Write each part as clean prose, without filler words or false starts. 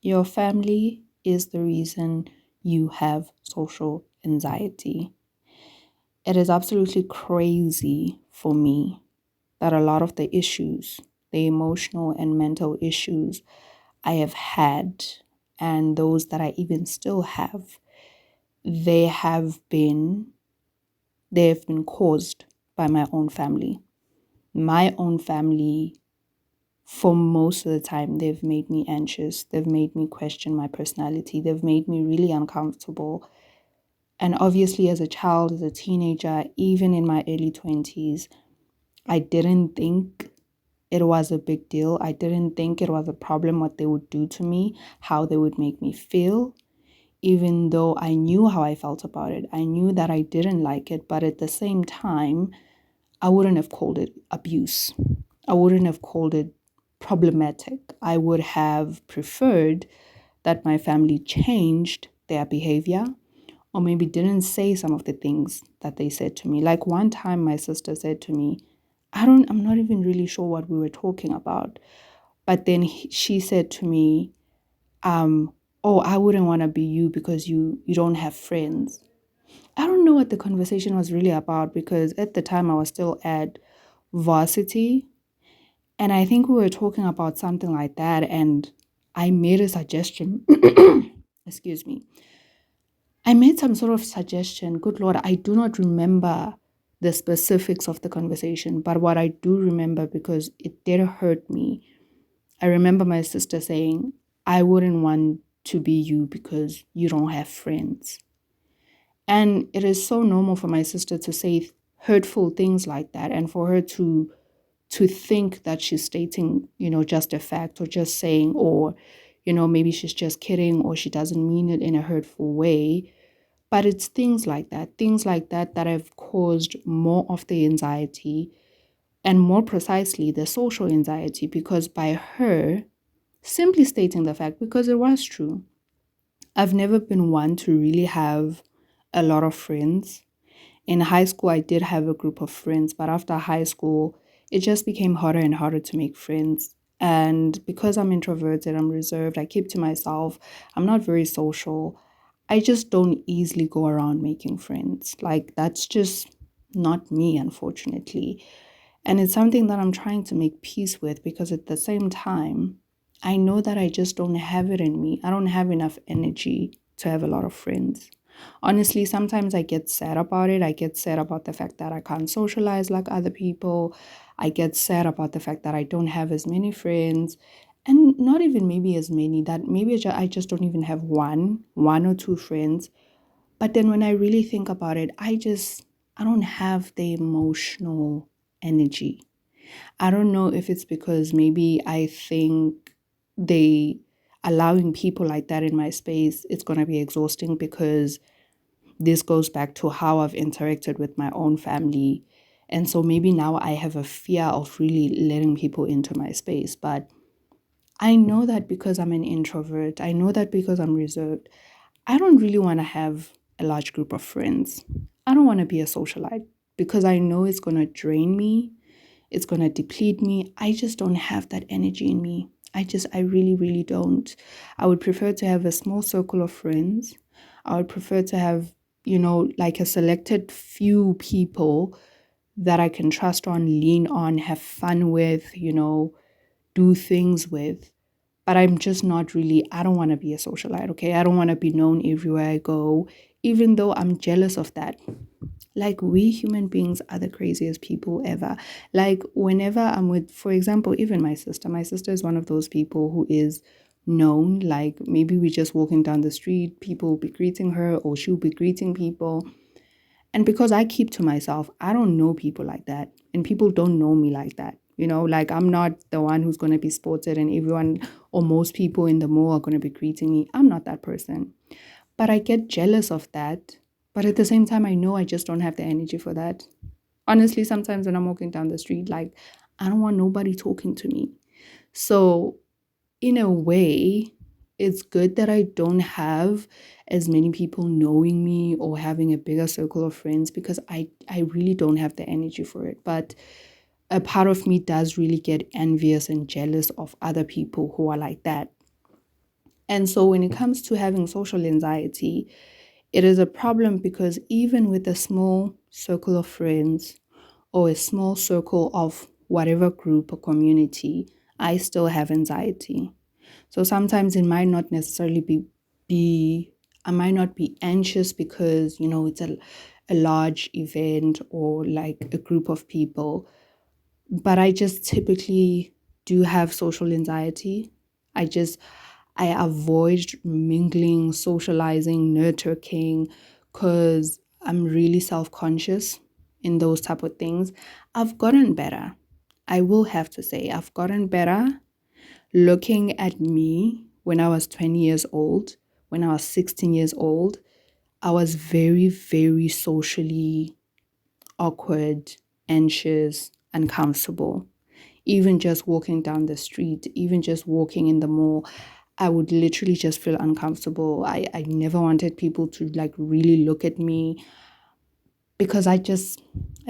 Your family is the reason you have social anxiety. It is absolutely crazy for me that a lot of the issues, the emotional and mental issues I have had, and those that I even still have, they have been they have been caused by my own family. My own family, for most of the time, they've made me anxious. They've made me question my personality. They've made me really uncomfortable. And obviously, as a child, as a teenager, even in my early 20s, I didn't think it was a big deal. I didn't think it was a problem what they would do to me, how they would make me feel, even though I knew how I felt about it. I knew that I didn't like it, but at the same time, I wouldn't have called it abuse. I wouldn't have called it problematic. I would have preferred that my family changed their behavior or maybe didn't say some of the things that they said to me. Like one time my sister said to me, I'm not even really sure what we were talking about. But then she said to me, oh, I wouldn't want to be you because you don't have friends. I don't know what the conversation was really about because at the time I was still at varsity and I think we were talking about something like that and I made a suggestion. Excuse me. I made some sort of suggestion. Good Lord, I do not remember the specifics of the conversation, but what I do remember because it did hurt me, I remember my sister saying, I wouldn't want to be you because you don't have friends. And it is so normal for my sister to say hurtful things like that and for her to think that she's stating, just a fact or just saying, or, maybe she's just kidding or she doesn't mean it in a hurtful way. But it's things like that have caused more of the anxiety and more precisely the social anxiety because by her simply stating the fact, because it was true, I've never been one to really have a lot of friends. In high school, I did have a group of friends, but after high school, it just became harder and harder to make friends. And because I'm introverted, I'm reserved, I keep to myself, I'm not very social. I just don't easily go around making friends. Like, that's just not me, unfortunately. And it's something that I'm trying to make peace with because at the same time, I know that I just don't have it in me. I don't have enough energy to have a lot of friends. Honestly, sometimes I get sad about it. I get sad about the fact that I can't socialize like other people. I get sad about the fact that I don't have as many friends and not even maybe as many that maybe I just don't even have one or two friends. But then when I really think about it, I don't have the emotional energy. I don't know if it's because maybe I think they allowing people like that in my space, it's going to be exhausting because this goes back to how I've interacted with my own family. And so maybe now I have a fear of really letting people into my space. But I know that because I'm an introvert, I know that because I'm reserved, I don't really want to have a large group of friends. I don't want to be a socialite because I know it's going to drain me. It's going to deplete me. I just don't have that energy in me. I really, really don't. I would prefer to have a small circle of friends. I would prefer to have, like a selected few people that I can trust on, lean on, have fun with, do things with. But I'm just not really, I don't want to be a socialite, okay? I don't want to be known everywhere I go, even though I'm jealous of that. Like, we human beings are the craziest people ever. Like, whenever I'm with, for example, even my sister is one of those people who is known. Like, maybe we're just walking down the street, people will be greeting her or she'll be greeting people. And because I keep to myself, I don't know people like that. And people don't know me like that. Like, I'm not the one who's going to be spotted and everyone or most people in the mall are going to be greeting me. I'm not that person. But I get jealous of that. But at the same time, I know I just don't have the energy for that. Honestly, sometimes when I'm walking down the street, like, I don't want nobody talking to me. So, in a way, it's good that I don't have as many people knowing me or having a bigger circle of friends because I really don't have the energy for it. But a part of me does really get envious and jealous of other people who are like that. And so when it comes to having social anxiety, it is a problem because even with a small circle of friends or a small circle of whatever group or community, I still have anxiety. So sometimes it might not necessarily be I might not be anxious because, it's a large event or like a group of people, but I just typically do have social anxiety. I avoid mingling, socializing, networking because I'm really self-conscious in those type of things. I've gotten better. I will have to say I've gotten better. Looking at me when I was 20 years old, when I was 16 years old, I was very, very socially awkward, anxious, uncomfortable. Even just walking down the street, even just walking in the mall, I would literally just feel uncomfortable. I never wanted people to like really look at me because I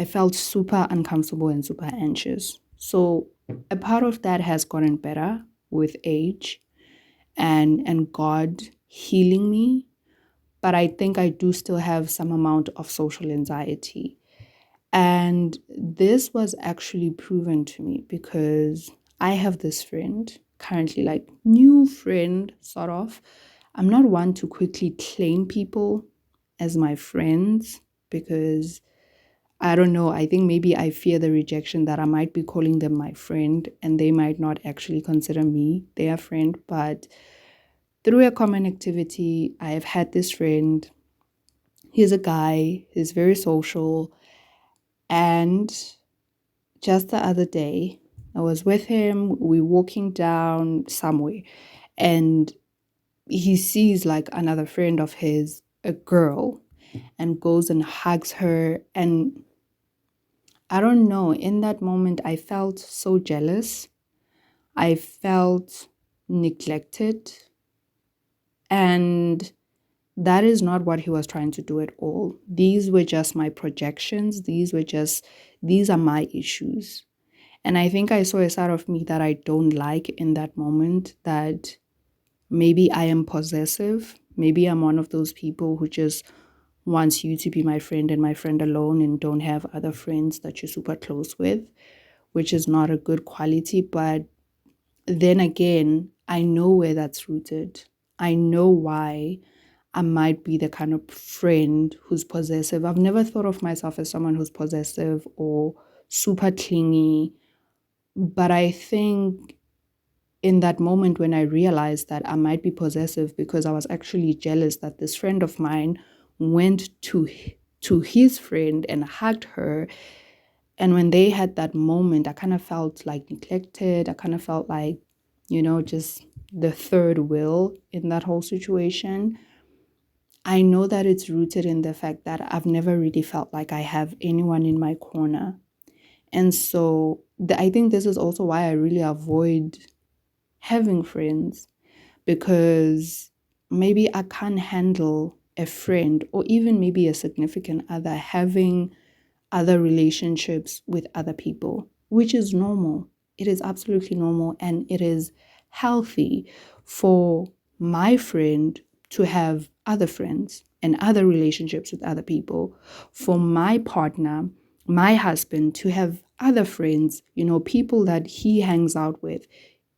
felt super uncomfortable and super anxious. So a part of that has gotten better with age and God healing me, but I think I do still have some amount of social anxiety. And this was actually proven to me because I have this friend, currently like new friend, sort of. I'm not one to quickly claim people as my friends because I don't know. I think maybe I fear the rejection that I might be calling them my friend and they might not actually consider me their friend. But through a common activity, I have had this friend. He's a guy, he's very social. And just the other day, I was with him, we walking down somewhere, and he sees like another friend of his, a girl, and goes and hugs her. And I don't know, in that moment, I felt so jealous. I felt neglected. And that is not what he was trying to do at all. These were just my projections. These are my issues. And I think I saw a side of me that I don't like in that moment, that maybe I am possessive. Maybe I'm one of those people who just wants you to be my friend and my friend alone and don't have other friends that you're super close with, which is not a good quality. But then again, I know where that's rooted. I know why I might be the kind of friend who's possessive. I've never thought of myself as someone who's possessive or super clingy. But I think in that moment when I realized that I might be possessive because I was actually jealous that this friend of mine went to his friend and hugged her. And when they had that moment, I kind of felt like neglected. I kind of felt like, just the third wheel in that whole situation. I know that it's rooted in the fact that I've never really felt like I have anyone in my corner. And so I think this is also why I really avoid having friends, because maybe I can't handle a friend or even maybe a significant other having other relationships with other people, which is normal. It is absolutely normal and it is healthy for my friend to have other friends and other relationships with other people, for my partner, my husband, to have other friends, people that he hangs out with.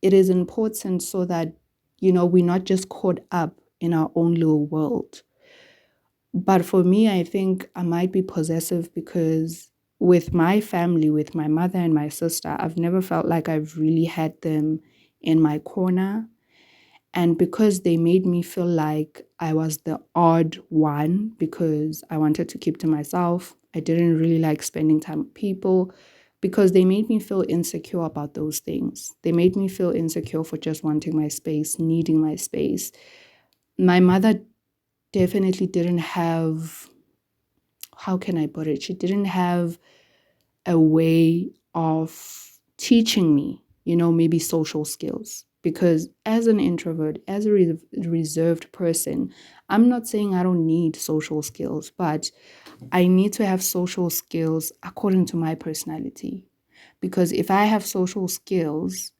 It is important so that, we're not just caught up in our own little world. But for me, I think I might be possessive because with my family, with my mother and my sister, I've never felt like I've really had them in my corner. And because they made me feel like I was the odd one because I wanted to keep to myself, I didn't really like spending time with people because they made me feel insecure about those things. They made me feel insecure for just wanting my space, needing my space. My mother definitely didn't have, how can I put it? She didn't have a way of teaching me, maybe social skills. Because as an introvert, as a reserved person, I'm not saying I don't need social skills, but I need to have social skills according to my personality. Because if I have social skills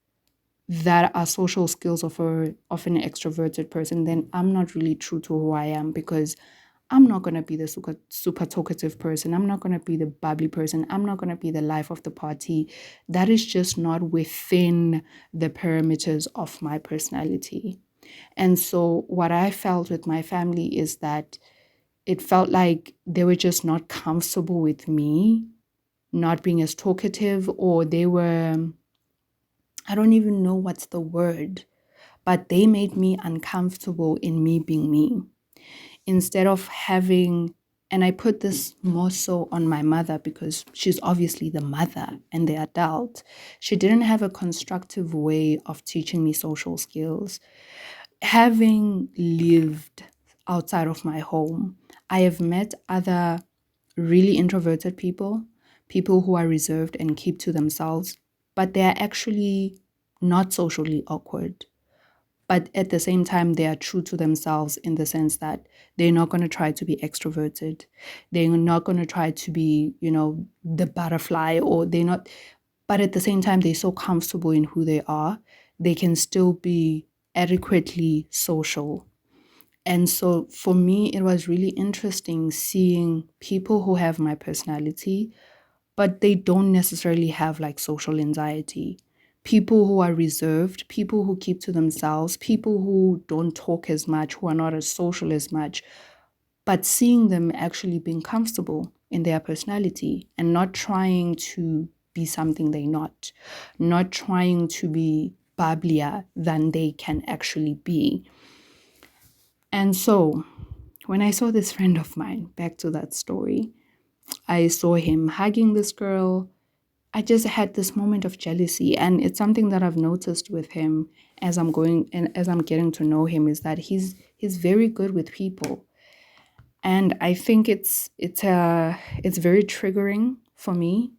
that are social skills of an extroverted person, then I'm not really true to who I am, because I'm not going to be the super talkative person. I'm not going to be the bubbly person. I'm not going to be the life of the party. That is just not within the parameters of my personality. And so what I felt with my family is that it felt like they were just not comfortable with me not being as talkative, or they were, I don't even know what's the word, but they made me uncomfortable in me being me. Instead of having, and I put this more so on my mother because she's obviously the mother and the adult, she didn't have a constructive way of teaching me social skills. Having lived outside of my home, I have met other really introverted people, people who are reserved and keep to themselves, but they are actually not socially awkward. But at the same time, they are true to themselves in the sense that they're not going to try to be extroverted. They're not going to try to be, the butterfly, or they're not. But at the same time, they're so comfortable in who they are, they can still be adequately social. And so for me, it was really interesting seeing people who have my personality, but they don't necessarily have like social anxiety. People who are reserved, people who keep to themselves, people who don't talk as much, who are not as social as much, but seeing them actually being comfortable in their personality and not trying to be something they're not trying to be bubblier than they can actually be. And so when I saw this friend of mine, back to that story, I saw him hugging this girl. I just had this moment of jealousy, and it's something that I've noticed with him as I'm going and as I'm getting to know him, is that he's very good with people. And I think it's very triggering for me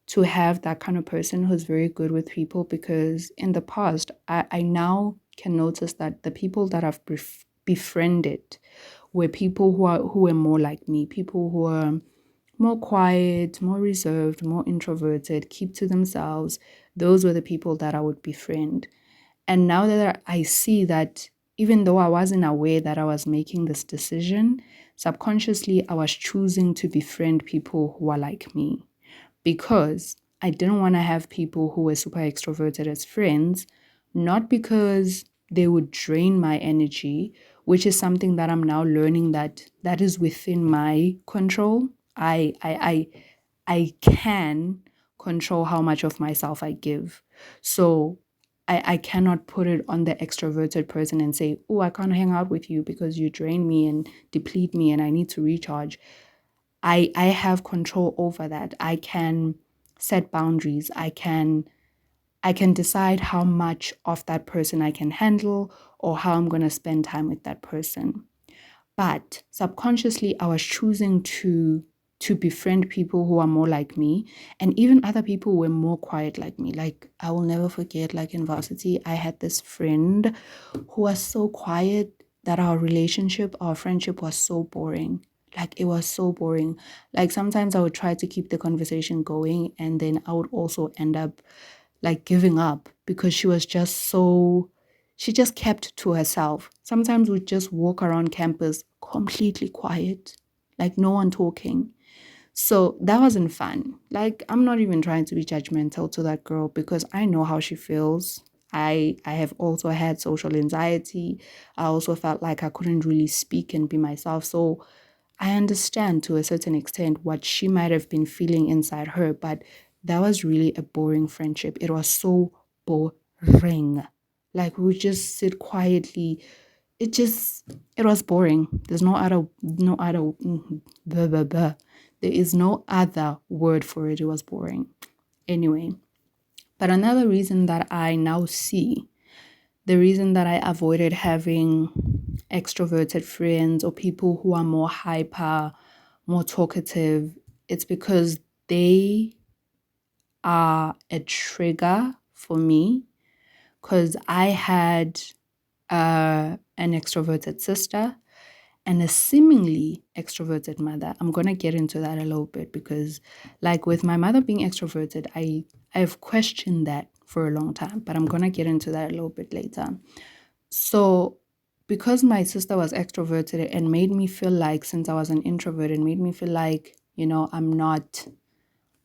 to have that kind of person who's very good with people, because in the past I now can notice that the people that I've befriended were people who were more like me, people who are more quiet, more reserved, more introverted, keep to themselves. Those were the people that I would befriend. And now that I see that, even though I wasn't aware that I was making this decision, subconsciously I was choosing to befriend people who are like me, because I didn't want to have people who were super extroverted as friends, not because they would drain my energy, which is something that I'm now learning that is within my control. I can control how much of myself I give. So I cannot put it on the extroverted person and say, oh, I can't hang out with you because you drain me and deplete me and I need to recharge. I have control over that. I can set boundaries. I can decide how much of that person I can handle, or how I'm going to spend time with that person. But subconsciously, I was choosing to befriend people who are more like me, and even other people who were more quiet like me. Like, I will never forget, like in varsity, I had this friend who was so quiet that our friendship was so boring. Like, it was so boring. Like, sometimes I would try to keep the conversation going, and then I would also end up like giving up, because she just kept to herself. Sometimes we'd just walk around campus completely quiet, like no one talking. So that wasn't fun. Like, I'm not even trying to be judgmental to that girl, because I know how she feels. I have also had social anxiety. I also felt like I couldn't really speak and be myself. So I understand to a certain extent what she might have been feeling inside her, but that was really a boring friendship. It was so boring. Like, we would just sit quietly. It was boring. There's blah, blah, blah. There is no other word for it. It was boring. Anyway, but another reason that I now see, the reason that I avoided having extroverted friends or people who are more hyper, more talkative, it's because they are a trigger for me. Because I had an extroverted sister and a seemingly extroverted mother. I'm going to get into that a little bit, because like with my mother being extroverted, I've questioned that for a long time, but I'm going to get into that a little bit later. So, because my sister was extroverted and made me feel like, since I was an introvert, and made me feel like, I'm not,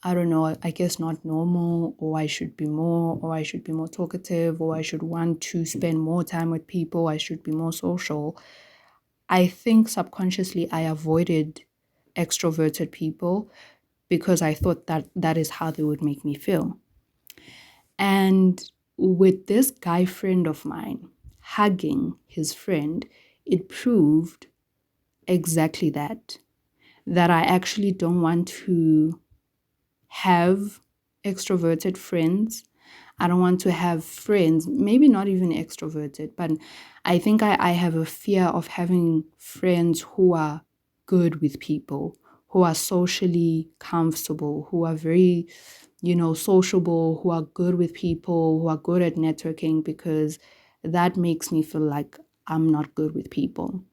I don't know, I guess not normal, or I should be more, or I should be more talkative, or I should want to spend more time with people, I should be more social. I think subconsciously I avoided extroverted people because I thought that that is how they would make me feel. And with this guy friend of mine hugging his friend, it proved exactly that I actually don't want to have extroverted friends. I don't want to have friends, maybe not even extroverted, but I think I have a fear of having friends who are good with people, who are socially comfortable, who are very, sociable, who are good with people, who are good at networking, because that makes me feel like I'm not good with people.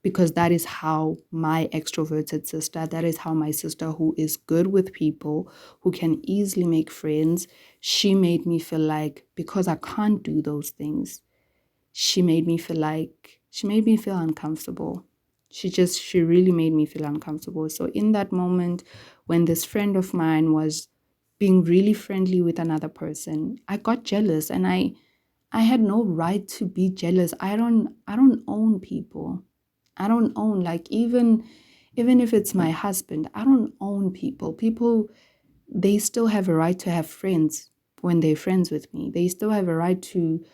Because that is how my extroverted sister, that is how my sister, who is good with people, who can easily make friends, she made me feel like, because I can't do those things, she made me feel like, she made me feel uncomfortable. She really made me feel uncomfortable. So in that moment, when this friend of mine was being really friendly with another person, I got jealous, and I had no right to be jealous. I don't own people. I don't own, like, even if it's my husband, I don't own people. People, they still have a right to have friends when they're friends with me. They still have a right to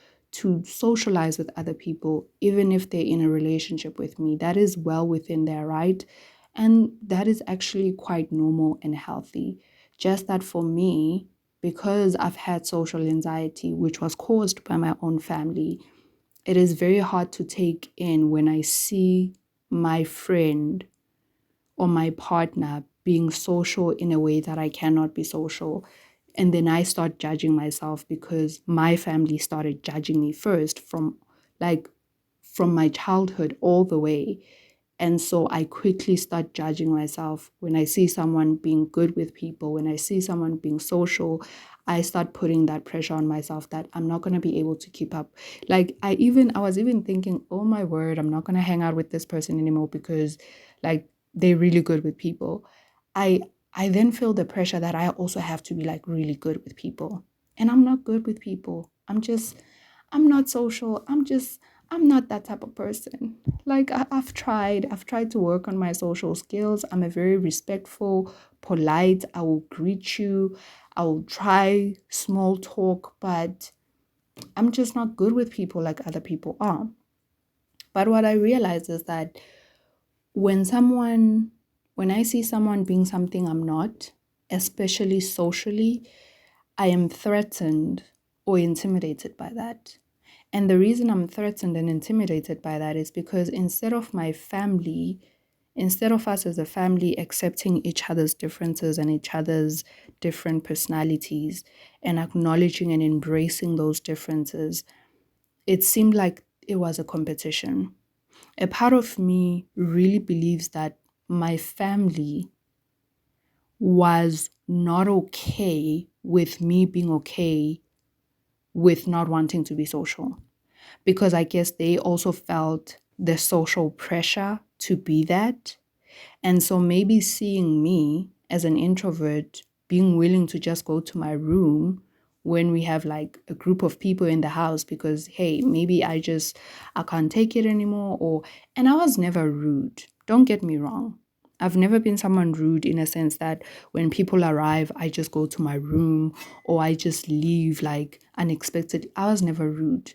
socialize with other people, even if they're in a relationship with me. That is well within their right. And that is actually quite normal and healthy. Just that for me, because I've had social anxiety, which was caused by my own family, it is very hard to take in when I see my friend or my partner being social in a way that I cannot be social. And then I start judging myself because my family started judging me first from my childhood all the way. And so I quickly start judging myself when I see someone being good with people, when I see someone being social. I start putting that pressure on myself that I'm not going to be able to keep up. Like I was even thinking, oh my word, I'm not going to hang out with this person anymore because like they're really good with people. I I then feel the pressure that I also have to be like really good with people. And I'm not good with people. I'm not social. I'm not that type of person. Like I've tried to work on my social skills. I'm a very respectful, polite. I will greet you. I will try small talk, but I'm just not good with people like other people are. But what I realize is that when someone, when I see someone being something I'm not, especially socially, I am threatened or intimidated by that. And the reason I'm threatened and intimidated by that is because instead of us as a family accepting each other's differences and each other's different personalities and acknowledging and embracing those differences, it seemed like it was a competition. A part of me really believes that my family was not okay with me being okay with not wanting to be social, because I guess they also felt the social pressure to be that. And so maybe seeing me as an introvert being willing to just go to my room when we have like a group of people in the house because hey, maybe I can't take it anymore. Or and I was never rude. Don't get me wrong. I've never been someone rude in a sense that when people arrive, I just go to my room or I just leave like unexpected. I was never rude.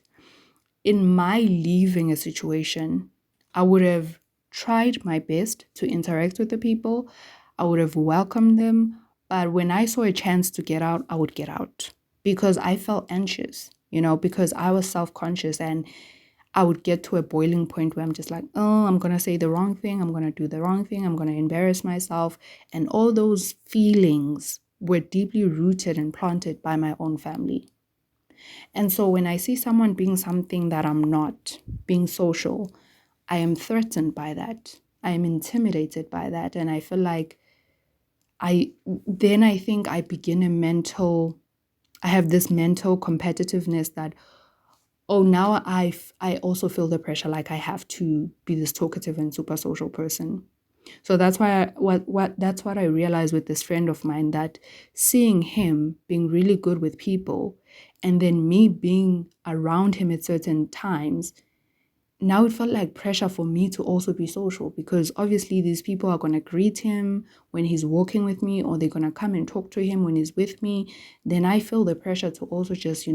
In my leaving a situation, I would have tried my best to interact with the people. I would have welcomed them. But when I saw a chance to get out, I would get out because I felt anxious, because I was self conscious, and I would get to a boiling point where I'm just like, oh, I'm going to say the wrong thing. I'm going to do the wrong thing. I'm going to embarrass myself. And all those feelings were deeply rooted and planted by my own family. And so when I see someone being something that I'm not, being social, I am threatened by that. I am intimidated by that. And I feel like I think I begin a mental I have this mental competitiveness that, oh, now I also feel the pressure, like I have to be this talkative and super social person. So that's why that's what I realized with this friend of mine, that seeing him being really good with people and then me being around him at certain times, now it felt like pressure for me to also be social, because obviously these people are going to greet him when he's walking with me, or they're going to come and talk to him when he's with me. Then I feel the pressure to also just,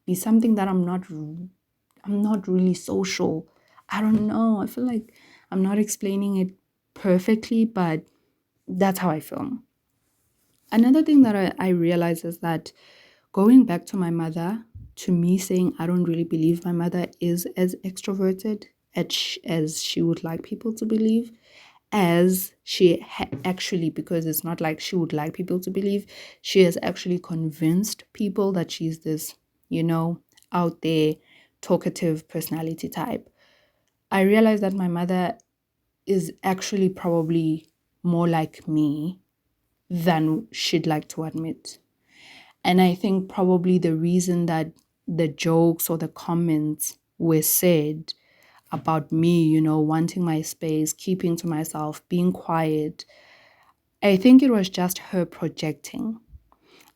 be something that I'm not really social. I don't know. I feel like I'm not explaining it perfectly, but that's how I feel. Another thing that I realize is that, going back to my mother, to me saying I don't really believe my mother is as extroverted as she would like people to believe, as she actually, because it's not like she would like people to believe, she has actually convinced people that she's this, out there, talkative personality type. I realized that my mother is actually probably more like me than she'd like to admit. And I think probably the reason that the jokes or the comments were said about me, wanting my space, keeping to myself, being quiet, I think it was just her projecting.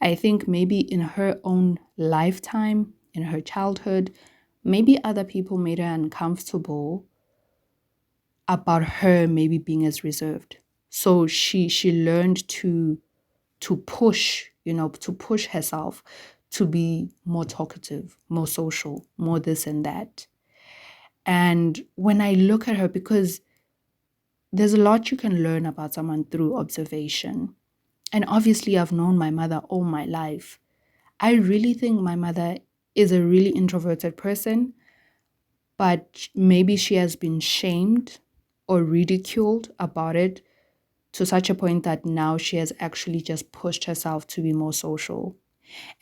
I think maybe in her own lifetime, in her childhood, maybe other people made her uncomfortable about her maybe being as reserved. So she learned to push herself to be more talkative, more social, more this and that. And when I look at her, because there's a lot you can learn about someone through observation. And obviously, I've known my mother all my life. I really think my mother is a really introverted person, but maybe she has been shamed or ridiculed about it to such a point that now she has actually just pushed herself to be more social.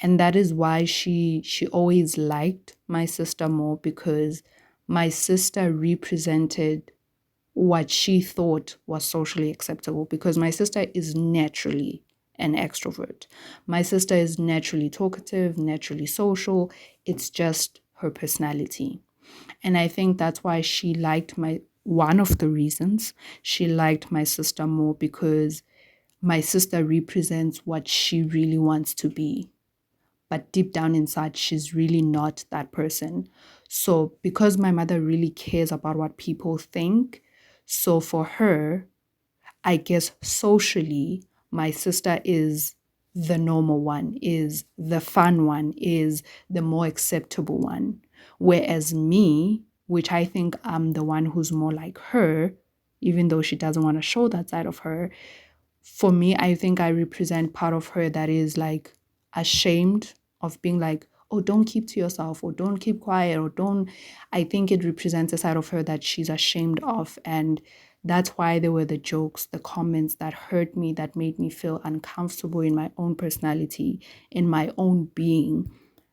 And that is why she always liked my sister more, because my sister represented what she thought was socially acceptable, because my sister is naturally an extrovert. My sister is naturally talkative, naturally social. It's just her personality. And I think that's why she liked one of the reasons she liked my sister more, because my sister represents what she really wants to be. But deep down inside, she's really not that person. So, because my mother really cares about what people think, so for her, I guess socially, my sister is the normal one, is the fun one, is the more acceptable one. Whereas me, which I think I'm the one who's more like her, even though she doesn't want to show that side of her, for me, I think I represent part of her that is like ashamed of being like, oh, don't keep to yourself, or don't keep quiet, or don't. I think it represents a side of her that she's ashamed of. And that's why there were the jokes, the comments that hurt me, that made me feel uncomfortable in my own personality, in my own being,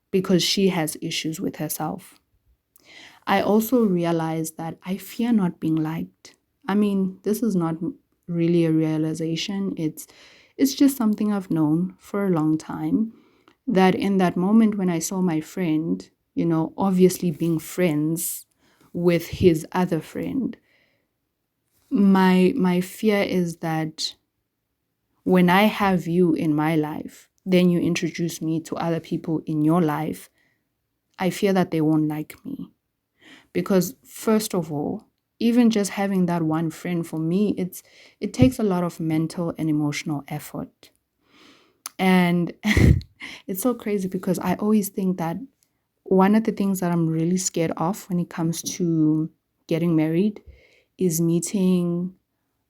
because she has issues with herself. I also realized that I fear not being liked. I mean, this is not really a realization. It's just something I've known for a long time, that in that moment when I saw my friend, obviously being friends with his other friend, my fear is that when I have you in my life, then you introduce me to other people in your life, I fear that they won't like me. Because first of all, even just having that one friend, for me, it takes a lot of mental and emotional effort. And it's so crazy, because I always think that one of the things that I'm really scared of when it comes to getting married is meeting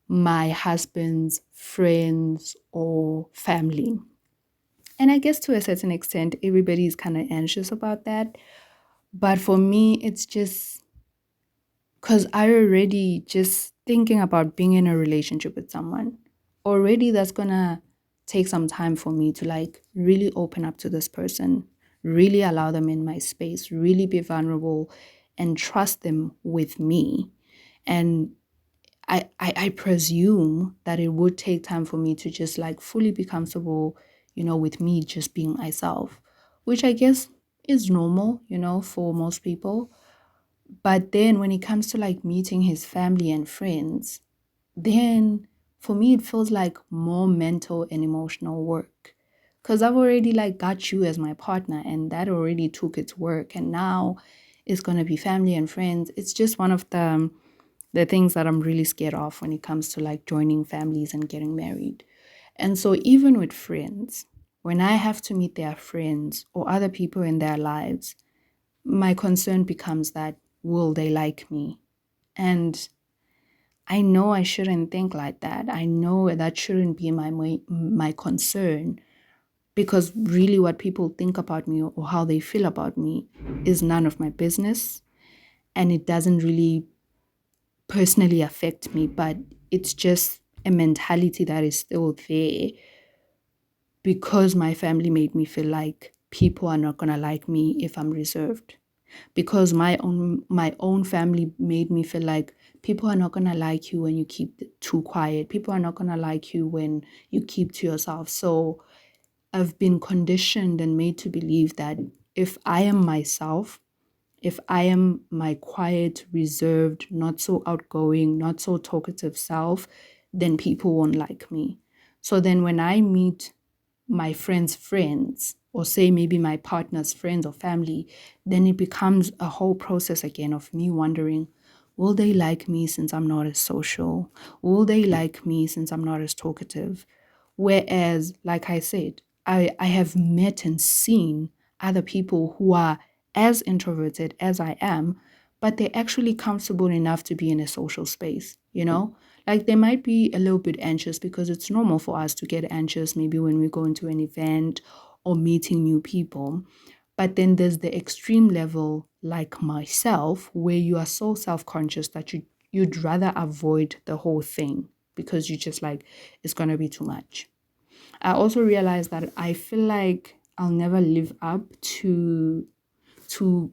my husband's friends or family. And I guess to a certain extent, everybody is kind of anxious about that. But for me, it's just because I already just thinking about being in a relationship with someone, already that's gonna take some time for me to like really open up to this person, really allow them in my space, really be vulnerable and trust them with me. And I presume that it would take time for me to just like fully be comfortable, with me just being myself. which I guess is normal, for most people. But then when it comes to like meeting his family and friends, then for me it feels like more mental and emotional work. Cause I've already like got you as my partner and that already took its work. And now it's gonna be family and friends. It's just one of the things that I'm really scared of when it comes to like joining families and getting married. And so even with friends, when I have to meet their friends or other people in their lives, my concern becomes that will they like me? And I know I shouldn't think like that. I know that shouldn't be my concern, because really what people think about me or how they feel about me is none of my business, and it doesn't really personally affect me, but it's just a mentality that is still there because my family made me feel like people are not going to like me if I'm reserved, because my own family made me feel like people are not going to like you when you keep too quiet, people are not going to like you when you keep to yourself. So I've been conditioned and made to believe that if I am myself, if I am my quiet, reserved, not so outgoing, not so talkative self, then people won't like me. So then when I meet my friends' friends, or say maybe my partner's friends or family, then it becomes a whole process again of me wondering, will they like me since I'm not as social? Will they like me since I'm not as talkative? Whereas, like I said, I have met and seen other people who are as introverted as I am, but they're actually comfortable enough to be in a social space. Like they might be a little bit anxious because it's normal for us to get anxious maybe when we go into an event or meeting new people. But then there's the extreme level, like myself, where you are so self-conscious that you'd rather avoid the whole thing because you just like it's gonna be too much. I also realized that I feel like I'll never live up to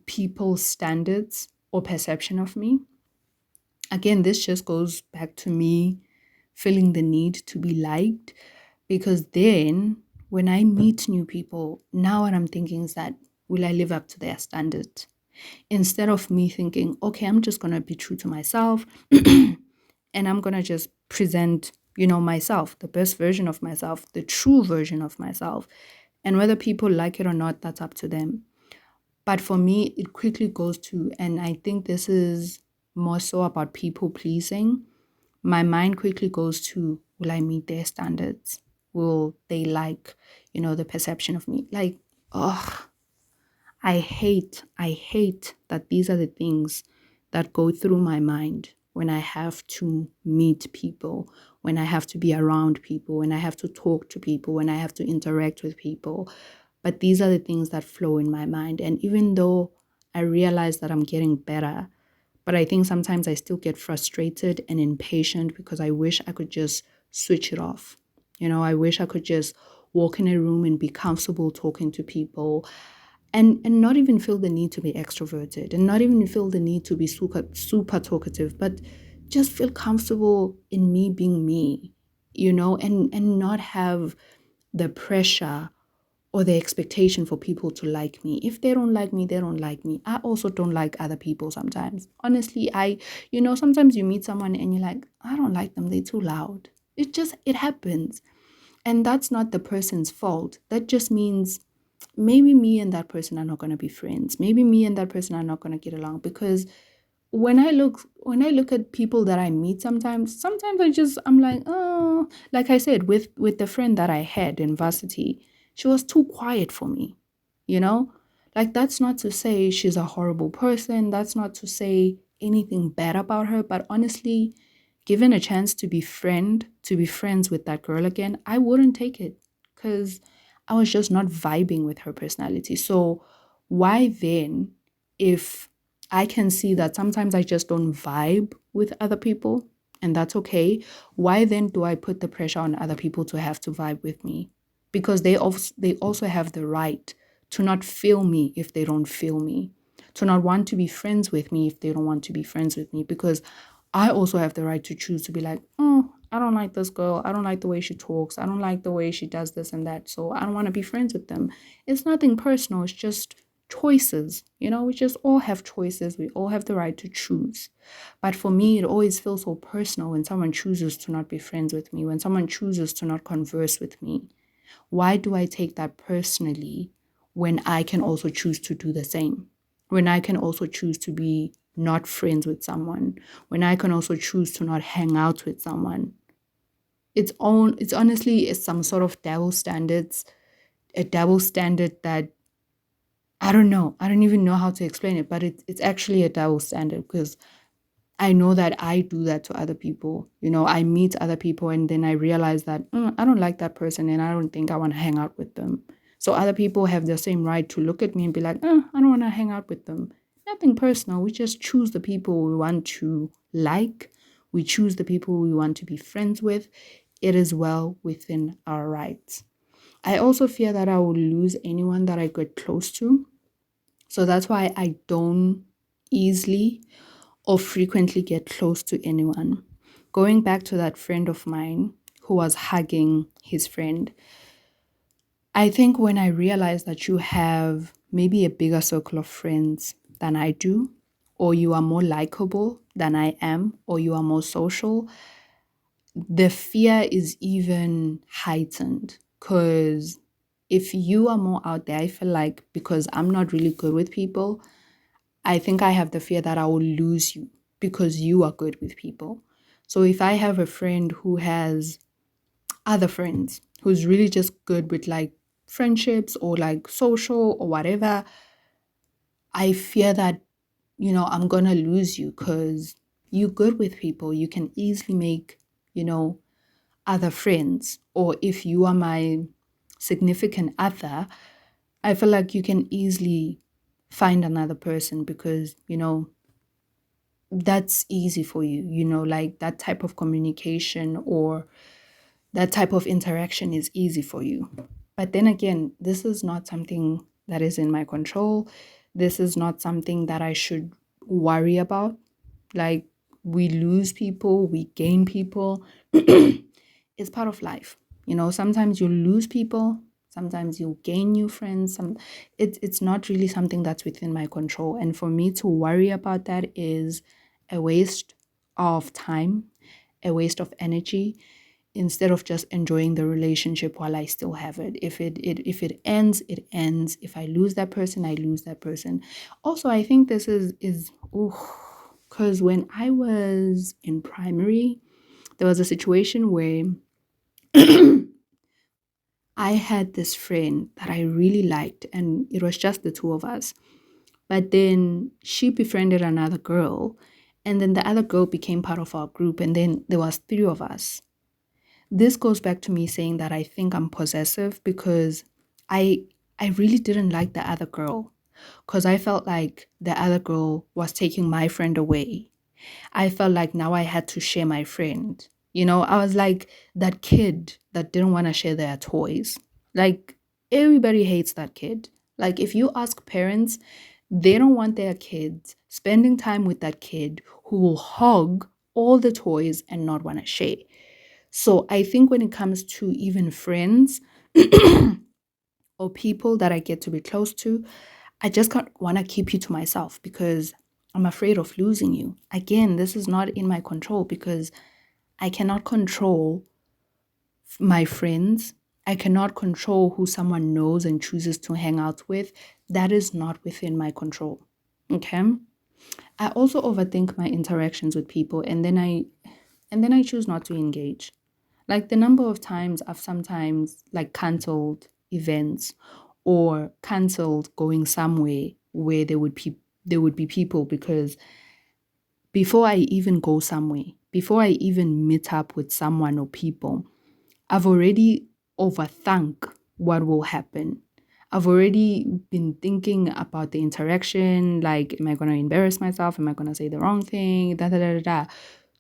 people's standards or perception of me. Again, this just goes back to me feeling the need to be liked, because then when I meet new people, now what I'm thinking is that will I live up to their standard? Instead of me thinking, okay, I'm just going to be true to myself and I'm going to just present, myself, the best version of myself, the true version of myself. And whether people like it or not, that's up to them. But for me, it quickly goes to, and I think this is more so about people pleasing. My mind quickly goes to, will I meet their standards? Will they like, the perception of me? Like, oh, I hate that these are the things that go through my mind when I have to meet people, when I have to be around people, when I have to talk to people, when I have to interact with people. But these are the things that flow in my mind. And even though I realize that I'm getting better, but I think sometimes I still get frustrated and impatient because I wish I could just switch it off. I wish I could just walk in a room and be comfortable talking to people, and not even feel the need to be extroverted and not even feel the need to be super talkative, but just feel comfortable in me being me, and not have the pressure or the expectation for people to like me. If they don't like me, they don't like me. I also don't like other people sometimes. Honestly, sometimes you meet someone and you're like, I don't like them, they're too loud. It happens. And that's not the person's fault. That just means maybe me and that person are not going to be friends. Maybe me and that person are not going to get along, because when I look at people that I meet, sometimes I'm like, oh, like I said, with the friend that I had in varsity, she was too quiet for me, you know? Like, that's not to say she's a horrible person. That's not to say anything bad about her, but honestly, given a chance to be friends with that girl again, I wouldn't take it, because I was just not vibing with her personality. So why then, if I can see that sometimes I just don't vibe with other people, and that's okay, why then do I put the pressure on other people to have to vibe with me? Because they also have the right to not feel me if they don't feel me, to not want to be friends with me if they don't want to be friends with me, because I also have the right to choose to be like, oh, I don't like this girl. I don't like the way she talks. I don't like the way she does this and that. So I don't want to be friends with them. It's nothing personal. It's just choices. We just all have choices. We all have the right to choose. But for me, it always feels so personal when someone chooses to not be friends with me, when someone chooses to not converse with me. Why do I take that personally when I can also choose to do the same? When I can also choose to be not friends with someone, when I can also choose to not hang out with someone. It's honestly it's some sort of a double standard that I don't know. I don't even know how to explain it, but it's actually a double standard because I know that I do that to other people. I meet other people and then I realize that I don't like that person and I don't think I want to hang out with them. So other people have the same right to look at me and be like, I don't want to hang out with them. Nothing personal. We just choose the people we want to like. We choose the people we want to be friends with. It is well within our rights. I also fear that I will lose anyone that I get close to. So that's why I don't easily or frequently get close to anyone. Going back to that friend of mine who was hugging his friend, I think when I realized that you have maybe a bigger circle of friends than I do, or you are more likable than I am, or you are more social, the fear is even heightened because if you are more out there, I feel like because I'm not really good with people, I think I have the fear that I will lose you because you are good with people. So if I have a friend who has other friends who's really just good with like friendships or like social or whatever, I fear that, I'm going to lose you because you're good with people. You can easily make, other friends. Or if you are my significant other, I feel like you can easily find another person because, that's easy for you, like that type of communication or that type of interaction is easy for you. But then again, this is not something that is in my control. This is not something that I should worry about. Like, we lose people, we gain people. It's part of life. Sometimes you lose people, sometimes you gain new friends. It's not really something that's within my control. And for me to worry about that is a waste of time, a waste of energy, instead of just enjoying the relationship while I still have it. If it ends, it ends. If I lose that person, I lose that person. Also, I think this is because when I was in primary, there was a situation where I had this friend that I really liked, and it was just the two of us. But then she befriended another girl, and then the other girl became part of our group, and then there was three of us. This goes back to me saying that I think I'm possessive because I I really didn't like the other girl because I felt like the other girl was taking my friend away. I felt like now I had to share my friend. I was like that kid that didn't want to share their toys. Like, everybody hates that kid. Like, if you ask parents, they don't want their kids spending time with that kid who will hog all the toys and not want to share. So I think when it comes to even friends or people that I get to be close to, I just can't want to keep you to myself because I'm afraid of losing you. Again, this is not in my control because I cannot control my friends. I cannot control who someone knows and chooses to hang out with. That is not within my control. Okay? I also overthink my interactions with people and then I choose not to engage. Like the number of times I've sometimes like cancelled events or cancelled going somewhere where there would be people because before I even go somewhere, before I even meet up with someone or people, I've already overthunk what will happen. I've already been thinking about the interaction, like, am I going to embarrass myself? Am I going to say the wrong thing? Da, da, da, da, da.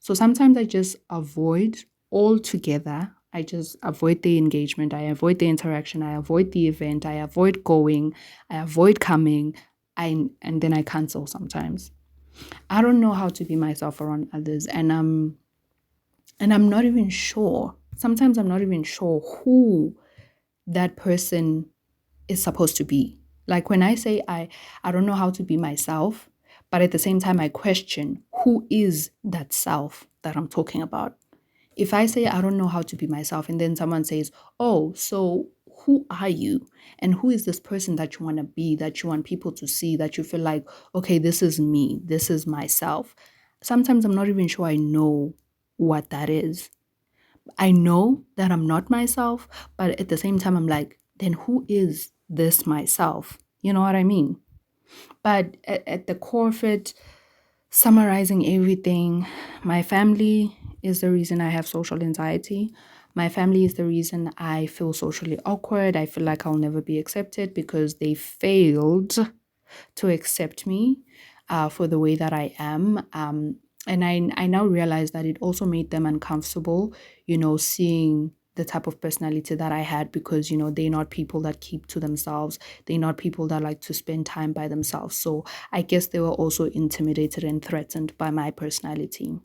So sometimes I just avoid altogether. I just avoid the engagement. I avoid the interaction. I avoid the event. I avoid going. I avoid coming. And then I cancel sometimes. I don't know how to be myself around others. And And I'm not even sure. Sometimes I'm not even sure who that person is supposed to be. Like when I say I don't know how to be myself, but at the same time I question who is that self that I'm talking about. If I say I don't know how to be myself and then someone says, "Oh, so who are you? And who is this person that you want to be, that you want people to see, that you feel like, okay, this is me, this is myself." Sometimes I'm not even sure I know what that is. I know that I'm not myself, but at the same time, I'm like, then who is this myself? You know what I mean? But at the core of it, summarizing everything, my family is the reason I have social anxiety. My family is the reason I feel socially awkward. I feel like I'll never be accepted because they failed to accept me for the way that I am. And I now realize that it also made them uncomfortable, seeing the type of personality that I had because, they're not people that keep to themselves. They're not people that like to spend time by themselves. So I guess they were also intimidated and threatened by my personality.